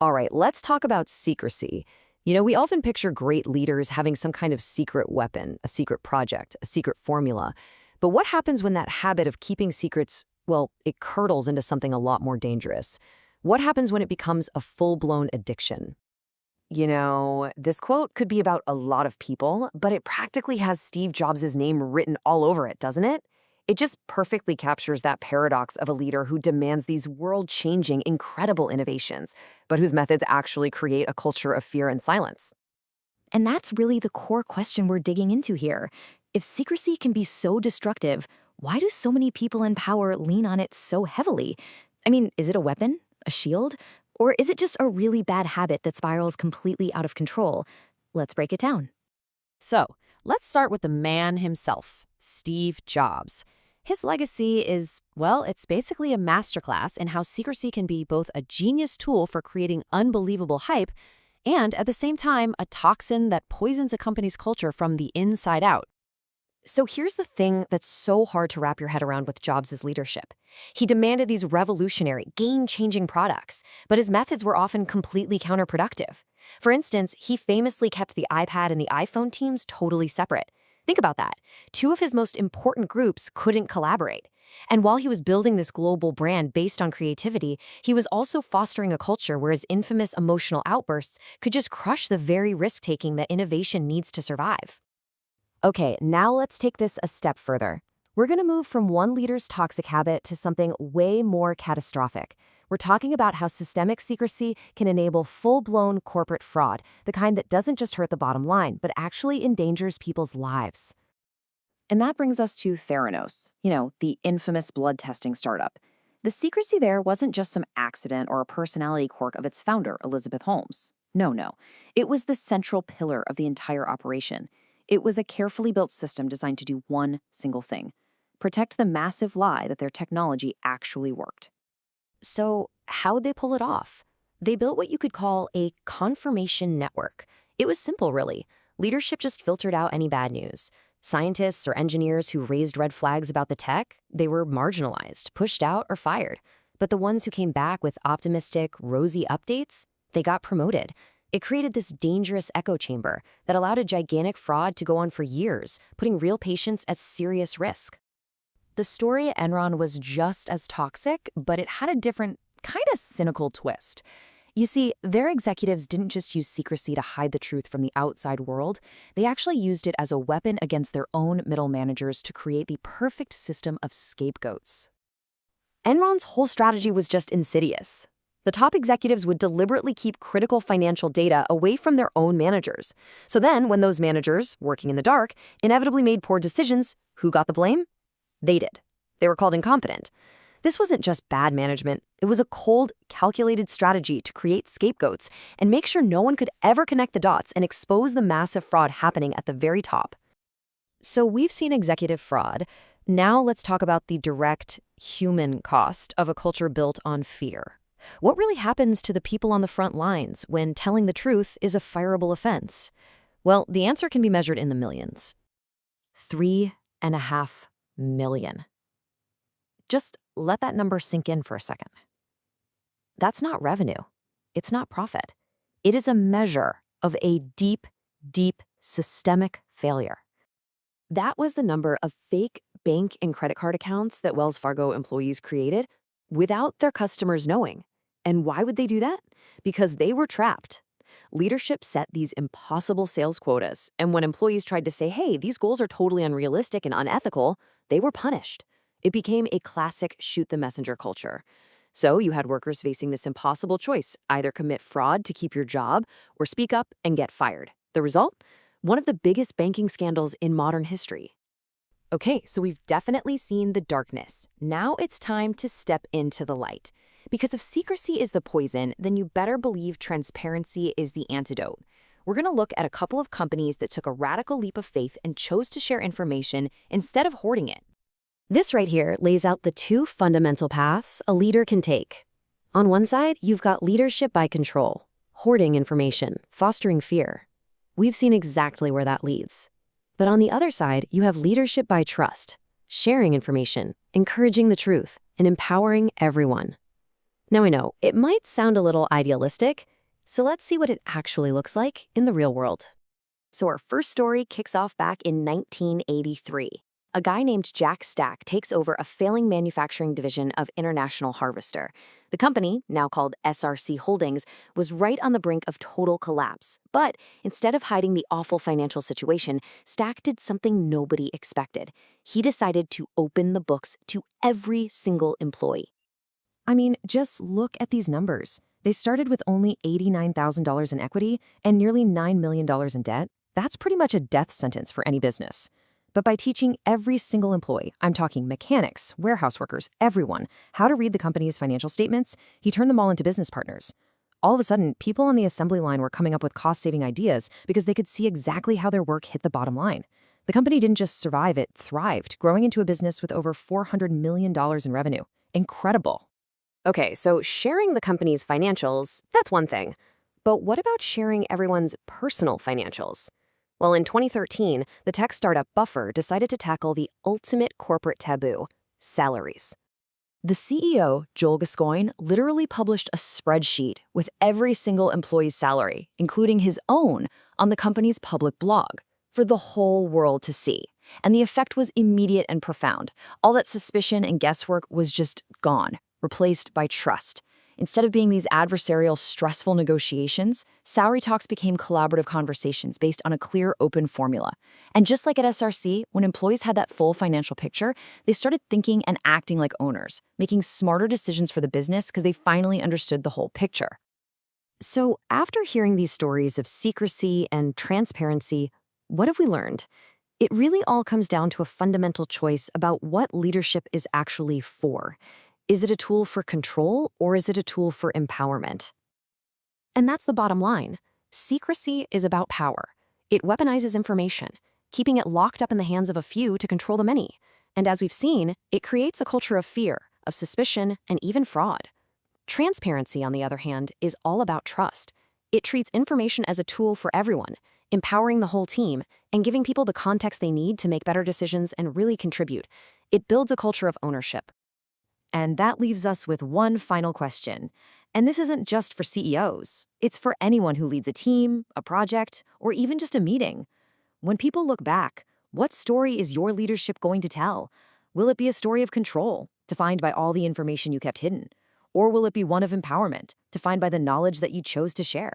All right, let's talk about secrecy. We often picture great leaders having some kind of secret weapon, a secret project, a secret formula. But what happens when that habit of keeping secrets, well, it curdles into something a lot more dangerous? What happens when it becomes a full-blown addiction? This quote could be about a lot of people, but it practically has Steve Jobs' name written all over it, doesn't it? It just perfectly captures that paradox of a leader who demands these world-changing, incredible innovations, but whose methods actually create a culture of fear and silence. And that's really the core question we're digging into here. If secrecy can be so destructive, why do so many people in power lean on it so heavily? I mean, is it a weapon? A shield? Or is it just a really bad habit that spirals completely out of control? Let's break it down. So, let's start with the man himself, Steve Jobs. His legacy is, well, it's basically a masterclass in how secrecy can be both a genius tool for creating unbelievable hype and, at the same time, a toxin that poisons a company's culture from the inside out. So here's the thing that's so hard to wrap your head around with Jobs' leadership. He demanded these revolutionary, game-changing products, but his methods were often completely counterproductive. For instance, he famously kept the iPad and the iPhone teams totally separate. Think about that. Two of his most important groups couldn't collaborate. And while he was building this global brand based on creativity, he was also fostering a culture where his infamous emotional outbursts could just crush the very risk-taking that innovation needs to survive. Okay, now let's take this a step further. We're going to move from one leader's toxic habit to something way more catastrophic. We're talking about how systemic secrecy can enable full-blown corporate fraud, the kind that doesn't just hurt the bottom line, but actually endangers people's lives. And that brings us to Theranos, the infamous blood testing startup. The secrecy there wasn't just some accident or a personality quirk of its founder, Elizabeth Holmes. No. It was the central pillar of the entire operation. It was a carefully built system designed to do one single thing: protect the massive lie that their technology actually worked. So how'd they pull it off? They built what you could call a confirmation network. It was simple, really. Leadership just filtered out any bad news. Scientists or engineers who raised red flags about the tech, they were marginalized, pushed out, or fired. But the ones who came back with optimistic, rosy updates, they got promoted. It created this dangerous echo chamber that allowed a gigantic fraud to go on for years, putting real patients at serious risk. The story at Enron was just as toxic, but it had a different, kind of cynical twist. You see, their executives didn't just use secrecy to hide the truth from the outside world. They actually used it as a weapon against their own middle managers to create the perfect system of scapegoats. Enron's whole strategy was just insidious. The top executives would deliberately keep critical financial data away from their own managers. So then, when those managers, working in the dark, inevitably made poor decisions, who got the blame? They did. They were called incompetent. This wasn't just bad management. It was a cold, calculated strategy to create scapegoats and make sure no one could ever connect the dots and expose the massive fraud happening at the very top. So we've seen executive fraud. Now let's talk about the direct human cost of a culture built on fear. What really happens to the people on the front lines when telling the truth is a fireable offense? Well, the answer can be measured in the millions. 3.5 million. Just let that number sink in for a second. That's not revenue. It's not profit. It is a measure of a deep, deep systemic failure. That was the number of fake bank and credit card accounts that Wells Fargo employees created without their customers knowing. And why would they do that? Because they were trapped. Leadership set these impossible sales quotas, and when employees tried to say, hey, these goals are totally unrealistic and unethical, they were punished. It became a classic shoot-the-messenger culture. So you had workers facing this impossible choice: either commit fraud to keep your job or speak up and get fired. The result? One of the biggest banking scandals in modern history. Okay, so we've definitely seen the darkness. Now it's time to step into the light. Because if secrecy is the poison, then you better believe transparency is the antidote. We're going to look at a couple of companies that took a radical leap of faith and chose to share information instead of hoarding it. This right here lays out the two fundamental paths a leader can take. On one side, you've got leadership by control, hoarding information, fostering fear. We've seen exactly where that leads. But on the other side, you have leadership by trust, sharing information, encouraging the truth, and empowering everyone. Now I know, it might sound a little idealistic, So let's see what it actually looks like in the real world. So our first story kicks off back in 1983. A guy named Jack Stack takes over a failing manufacturing division of International Harvester. The company, now called SRC Holdings, was right on the brink of total collapse. But instead of hiding the awful financial situation, Stack did something nobody expected. He decided to open the books to every single employee. I mean, just look at these numbers. They started with only $89,000 in equity and nearly $9 million in debt. That's pretty much a death sentence for any business. But by teaching every single employee, I'm talking mechanics, warehouse workers, everyone, how to read the company's financial statements, he turned them all into business partners. All of a sudden, people on the assembly line were coming up with cost-saving ideas because they could see exactly how their work hit the bottom line. The company didn't just survive, it thrived, growing into a business with over $400 million in revenue. Incredible. Okay, so sharing the company's financials, that's one thing. But what about sharing everyone's personal financials? Well, in 2013, the tech startup Buffer decided to tackle the ultimate corporate taboo: salaries. The CEO, Joel Gascoigne, literally published a spreadsheet with every single employee's salary, including his own, on the company's public blog, for the whole world to see. And the effect was immediate and profound. All that suspicion and guesswork was just gone, replaced by trust. Instead of being these adversarial, stressful negotiations, salary talks became collaborative conversations based on a clear, open formula. And just like at SRC, when employees had that full financial picture, they started thinking and acting like owners, making smarter decisions for the business because they finally understood the whole picture. So after hearing these stories of secrecy and transparency, what have we learned? It really all comes down to a fundamental choice about what leadership is actually for. Is it a tool for control, or is it a tool for empowerment? And that's the bottom line. Secrecy is about power. It weaponizes information, keeping it locked up in the hands of a few to control the many. And as we've seen, it creates a culture of fear, of suspicion, and even fraud. Transparency, on the other hand, is all about trust. It treats information as a tool for everyone, empowering the whole team, and giving people the context they need to make better decisions and really contribute. It builds a culture of ownership. And that leaves us with one final question. And this isn't just for CEOs. It's for anyone who leads a team, a project, or even just a meeting. When people look back, what story is your leadership going to tell? Will it be a story of control, defined by all the information you kept hidden? Or will it be one of empowerment, defined by the knowledge that you chose to share?